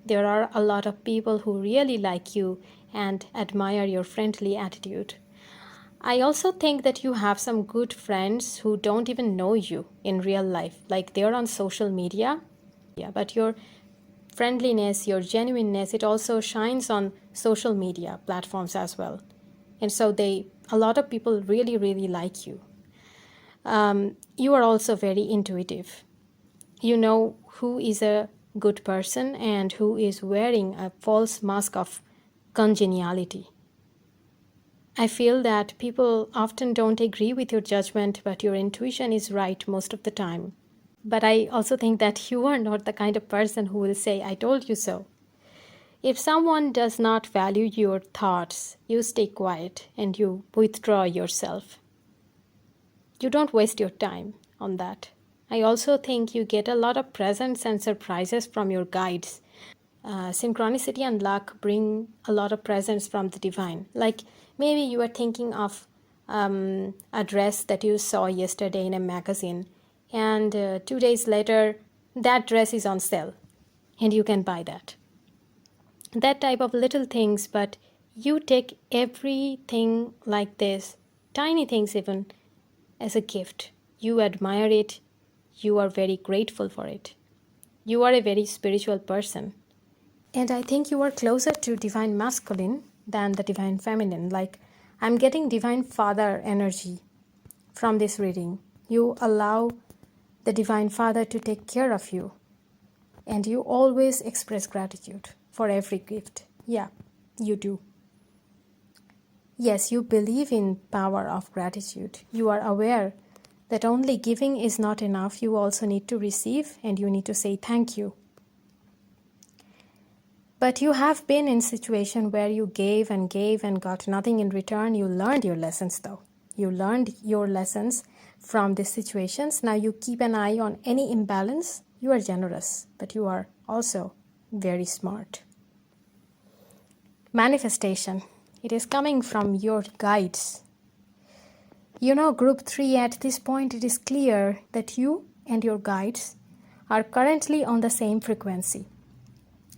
There are a lot of people who really like you and admire your friendly attitude. I also think that you have some good friends who don't even know you in real life. Like they're on social media, but your friendliness, your genuineness, it also shines on social media platforms as well. And so a lot of people really, really like you. You are also very intuitive. You know who is a good person and who is wearing a false mask of congeniality. I feel that people often don't agree with your judgment, but your intuition is right most of the time. But I also think that you are not the kind of person who will say, I told you so. If someone does not value your thoughts, you stay quiet and you withdraw yourself. You don't waste your time on that. I also think you get a lot of presents and surprises from your guides. Synchronicity and luck bring a lot of presents from the divine. Like maybe you are thinking of a dress that you saw yesterday in a magazine, and 2 days later, that dress is on sale, and you can buy that. That type of little things, but you take everything like this, tiny things even, as a gift. You admire it. You are very grateful for it. You are a very spiritual person. And I think you are closer to divine masculine than the divine feminine. Like I'm getting divine father energy from this reading. You allow the divine father to take care of you. And you always express gratitude for every gift. Yeah, you do. Yes, you believe in power of gratitude. You are aware that only giving is not enough. You also need to receive and you need to say thank you. But you have been in a situation where you gave and got nothing in return. You learned your lessons though. You learned your lessons from these situations. Now you keep an eye on any imbalance. You are generous, but you are also very smart. Manifestation. It is coming from your guides. You know, group 3, at this point, it is clear that you and your guides are currently on the same frequency.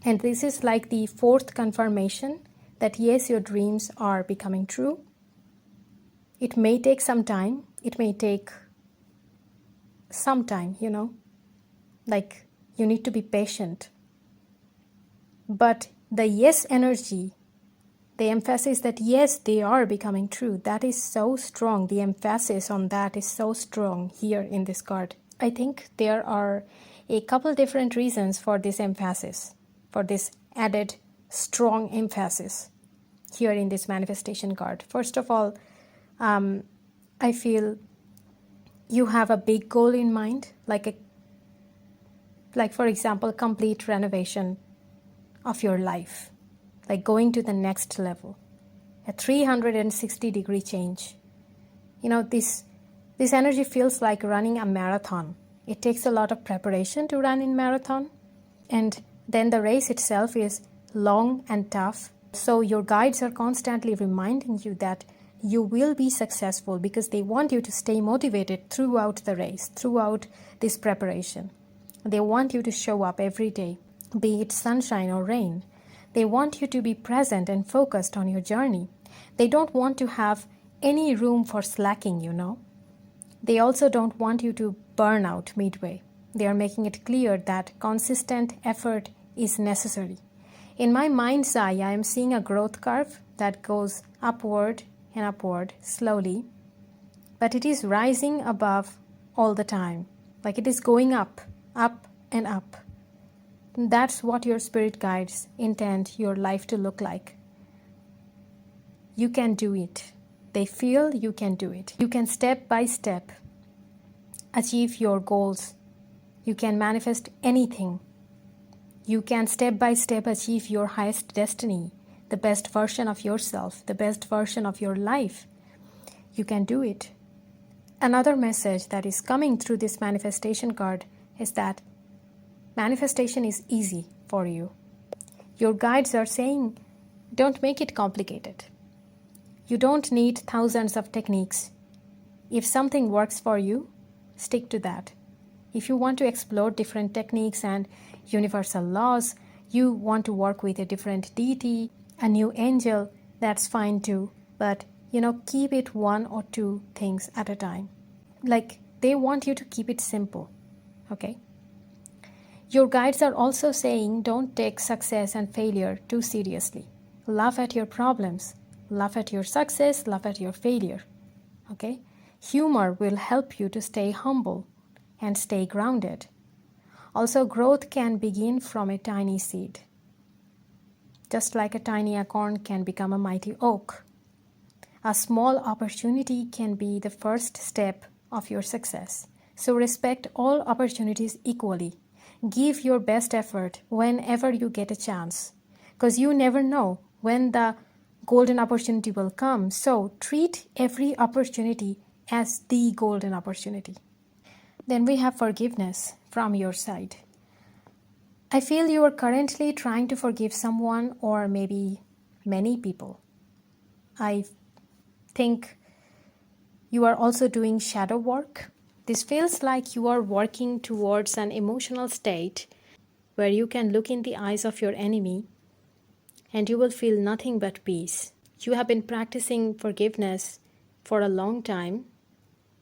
And this is like the 4th confirmation that yes, your dreams are becoming true. It may take some time. It may take some time, you know. Like you need to be patient. But the yes energy, the emphasis that yes, they are becoming true, that is so strong. The emphasis on that is so strong here in this card. I think there are a couple different reasons for this emphasis, for this added strong emphasis here in this manifestation card. First of all, I feel you have a big goal in mind, like for example, complete renovation of your life, like going to the next level, a 360-degree change. You know, this energy feels like running a marathon. It takes a lot of preparation to run in marathon, and then the race itself is long and tough. So your guides are constantly reminding you that you will be successful because they want you to stay motivated throughout the race, throughout this preparation. They want you to show up every day, be it sunshine or rain. They want you to be present and focused on your journey. They don't want to have any room for slacking, you know. They also don't want you to burn out midway. They are making it clear that consistent effort is necessary. In my mind's eye, I am seeing a growth curve that goes upward and upward slowly, but it is rising above all the time. Like it is going up, up and up. That's what your spirit guides intend your life to look like. You can do it. They feel you can do it. You can step by step achieve your goals. You can manifest anything. You can step by step achieve your highest destiny, the best version of yourself, the best version of your life. You can do it. Another message that is coming through this manifestation card is that manifestation is easy for you. Your guides are saying, don't make it complicated. You don't need thousands of techniques. If something works for you, stick to that. If you want to explore different techniques and universal laws, you want to work with a different deity, a new angel, that's fine too. But, keep it one or two things at a time. Like, they want you to keep it simple, okay? Your guides are also saying don't take success and failure too seriously. Laugh at your problems. Laugh at your success, laugh at your failure, okay? Humor will help you to stay humble and stay grounded. Also, growth can begin from a tiny seed. Just like a tiny acorn can become a mighty oak. A small opportunity can be the first step of your success. So respect all opportunities equally. Give your best effort whenever you get a chance, because you never know when the golden opportunity will come. So treat every opportunity as the golden opportunity. Then we have forgiveness from your side. I feel you are currently trying to forgive someone or maybe many people. I think you are also doing shadow work. This feels like you are working towards an emotional state where you can look in the eyes of your enemy and you will feel nothing but peace. You have been practicing forgiveness for a long time,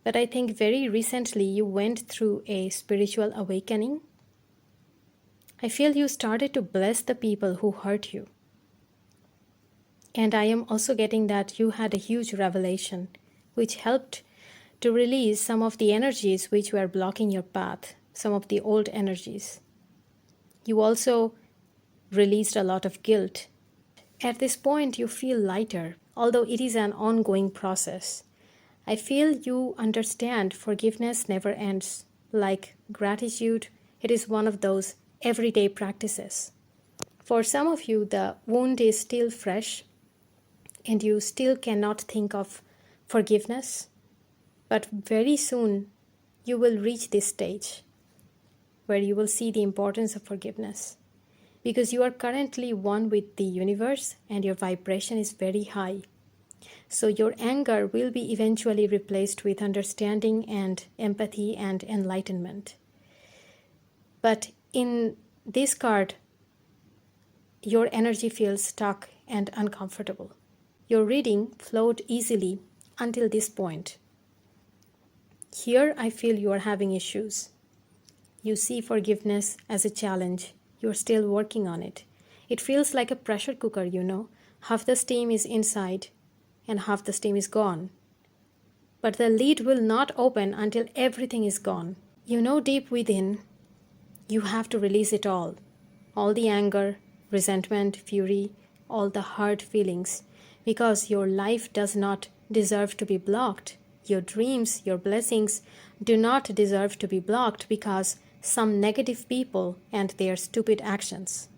but I think very recently you went through a spiritual awakening. I feel you started to bless the people who hurt you. And I am also getting that you had a huge revelation, which helped to release some of the energies which were blocking your path, some of the old energies. You also released a lot of guilt. At this point, you feel lighter, although it is an ongoing process. I feel you understand forgiveness never ends. Like gratitude, it is one of those everyday practices. For some of you, the wound is still fresh and you still cannot think of forgiveness. But very soon, you will reach this stage where you will see the importance of forgiveness. Because you are currently one with the universe and your vibration is very high. So your anger will be eventually replaced with understanding and empathy and enlightenment. But in this card, your energy feels stuck and uncomfortable. Your reading flowed easily until this point. Here I feel you are having issues. You see forgiveness as a challenge. You're still working on it. It feels like a pressure cooker, Half the steam is inside and half the steam is gone. But the lid will not open until everything is gone. Deep within, you have to release it all. All the anger, resentment, fury, all the hard feelings. Because your life does not deserve to be blocked. Your dreams, your blessings do not deserve to be blocked because some negative people and their stupid actions.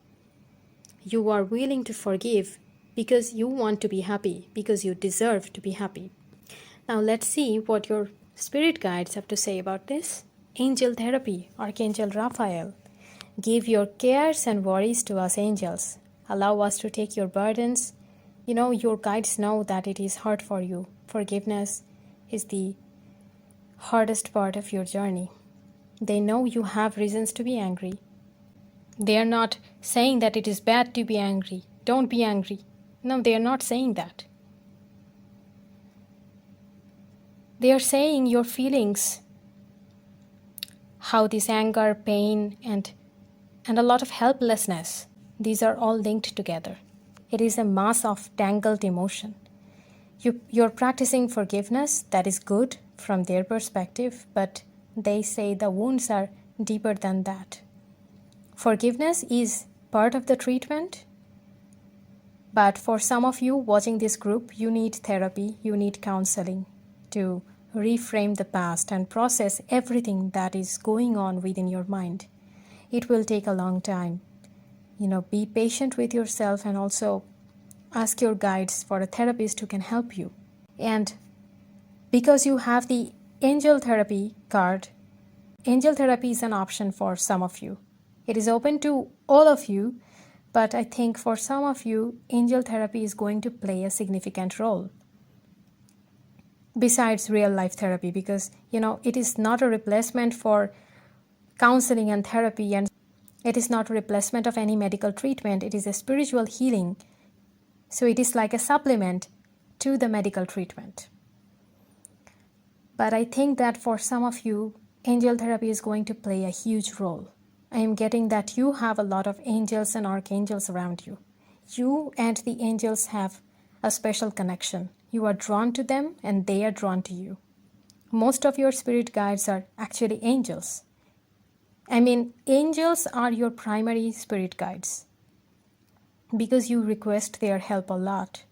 You are willing to forgive because you want to be happy, because you deserve to be happy. Now let's see what your spirit guides have to say about this. Angel therapy, Archangel Raphael. Give your cares and worries to us angels. Allow us to take your burdens. Your guides know that it is hard for you. Forgiveness is the hardest part of your journey. They know you have reasons to be angry. They are not saying that it is bad to be angry. Don't be angry. No, they are not saying that. They are saying your feelings, how this anger, pain, and a lot of helplessness, these are all linked together. It is a mass of tangled emotion. You're practicing forgiveness, that is good from their perspective, but they say the wounds are deeper than that. Forgiveness is part of the treatment, but for some of you watching this group, you need therapy, you need counseling to reframe the past and process everything that is going on within your mind. It will take a long time. Be patient with yourself and also ask your guides for a therapist who can help you. And because you have the angel therapy card, angel therapy is an option for some of you. It is open to all of you, but I think for some of you, angel therapy is going to play a significant role besides real life therapy, because it is not a replacement for counseling and therapy, and it is not a replacement of any medical treatment. It is a spiritual healing. So it is like a supplement to the medical treatment. But I think that for some of you, angel therapy is going to play a huge role. I am getting that you have a lot of angels and archangels around you. You and the angels have a special connection. You are drawn to them and they are drawn to you. Most of your spirit guides are actually angels. Angels are your primary spirit guides because you request their help a lot.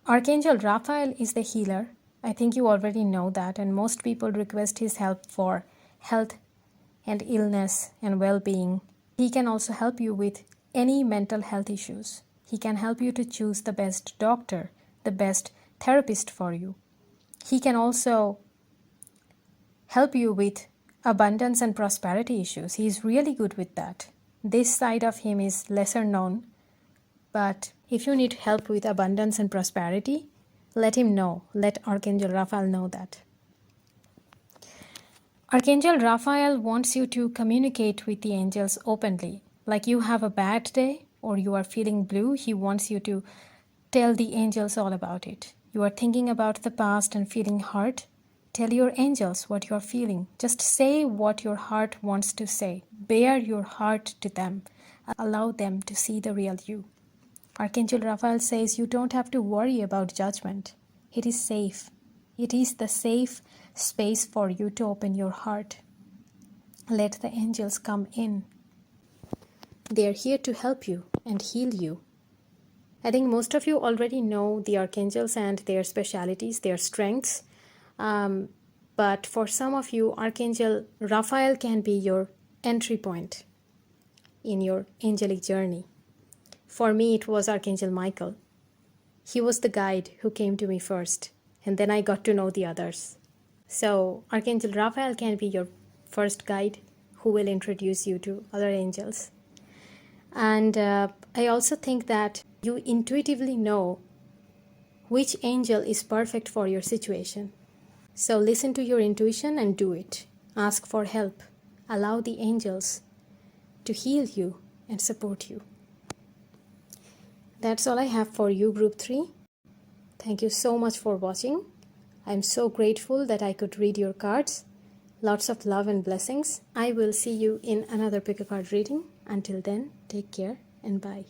Archangel Raphael is the healer. I think you already know that, and most people request his help for health and illness and well-being. He can also help you with any mental health issues. He can help you to choose the best doctor, the best therapist for you. He can also help you with abundance and prosperity issues. He is really good with that. This side of him is lesser known, but if you need help with abundance and prosperity, let him know. Let Archangel Raphael know that. Archangel Raphael wants you to communicate with the angels openly. Like you have a bad day or you are feeling blue, he wants you to tell the angels all about it. You are thinking about the past and feeling hurt. Tell your angels what you are feeling. Just say what your heart wants to say. Bare your heart to them. Allow them to see the real you. Archangel Raphael says you don't have to worry about judgment. It is safe. It is the safe space for you to open your heart. Let the angels come in. They are here to help you and heal you. I think most of you already know the archangels and their specialities, their strengths. But for some of you, Archangel Raphael can be your entry point in your angelic journey. For me, it was Archangel Michael. He was the guide who came to me first, and then I got to know the others. So Archangel Raphael can be your first guide who will introduce you to other angels. And I also think that you intuitively know which angel is perfect for your situation. So listen to your intuition and do it. Ask for help. Allow the angels to heal you and support you. That's all I have for you, Group 3. Thank you so much for watching. I'm so grateful that I could read your cards. Lots of love and blessings. I will see you in another pick a card reading. Until then, take care and bye.